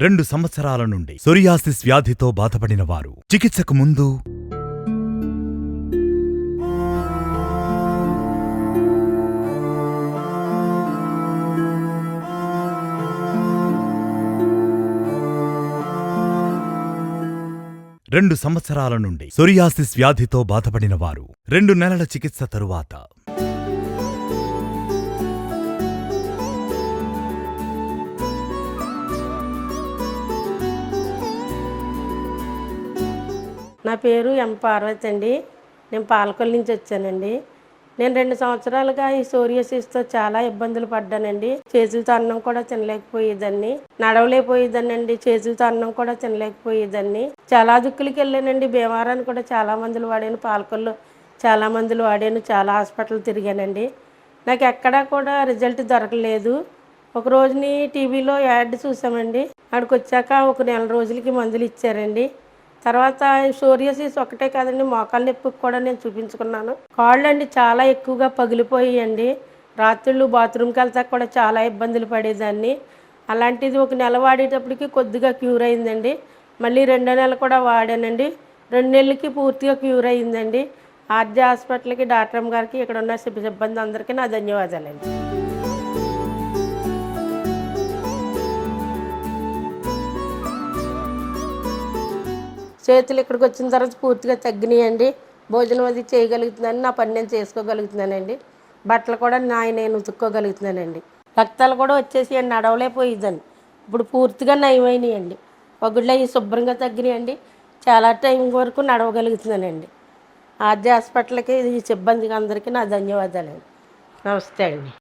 2 సంవత్సరాల నుండి సోరియాసిస్ వ్యాధితో బాధపడిన వారు చికిత్సకు ముందు 2 సంవత్సరాల నుండి సోరియాసిస్ వ్యాధితో బాధపడిన వారు 2 నెలల చికిత్స తరువాత నా పేరు ఎం పార్వతి అండి. నేను పాలకొల్లు నుంచి వచ్చానండి. నేను 2 సంవత్సరాలుగా ఈ సోరియాసిస్తో చాలా ఇబ్బందులు పడ్డానండి. చేతులతో అన్నం కూడా తినలేకపోయేదాన్ని, నడవలేకపోయేదాన్నండి. చేతులతో అన్నం కూడా తినలేకపోయేదాన్ని. చాలా దిక్కులకి వెళ్ళానండి. భీమవరాన్ని కూడా చాలా మందులు వాడాను, పాలకొల్లు చాలా మందులు వాడాను, చాలా హాస్పిటల్ తిరిగానండి. నాకు ఎక్కడా కూడా రిజల్ట్ దొరకలేదు. ఒక రోజుని టీవీలో యాడ్ చూసామండి. అక్కడికి వచ్చాక ఒక నెల రోజులకి మందులు ఇచ్చారండి. తర్వాత సోరియాసిస్ ఒకటే కాదండి, మోకాళ్ళ నొప్పికి కూడా నేను చూపించుకున్నాను. కాళ్ళు అండి చాలా ఎక్కువగా పగిలిపోయాయండి. రాత్రుళ్ళు బాత్రూమ్కి వెళ్తా కూడా చాలా ఇబ్బందులు పడేదాన్ని. అలాంటిది ఒక నెల వాడేటప్పటికి కొద్దిగా క్యూర్ అయిందండి. మళ్ళీ 2వ నెల కూడా వాడానండి. 2 నెలలకి పూర్తిగా క్యూర్ అయిందండి. ఆర్జే హాస్పిటల్కి, డాక్టర్ అమ్మ గారికి, ఇక్కడ ఉన్న సిబ్బంది అందరికీ నా ధన్యవాదాలండి. చేతులు ఇక్కడికి వచ్చిన తర్వాత పూర్తిగా తగ్గినాయండి. భోజనం అది చేయగలుగుతున్నాను, నా పని నేను చేసుకోగలుగుతున్నానండి. బట్టలు కూడా నేను ఉతుక్కోగలుగుతున్నానండి. రక్తాలు కూడా వచ్చేసి నడవలేకపోయేదాన్ని. ఇప్పుడు పూర్తిగా నయమైనాయండి. పగుళ్ళు అవి శుభ్రంగా తగ్గినాయండి. చాలా టైం వరకు నడవగలుగుతున్నానండి. ఆర్జే హాస్పిటల్కి, ఈ సిబ్బందికి అందరికీ నా ధన్యవాదాలండి. నమస్తే అండి.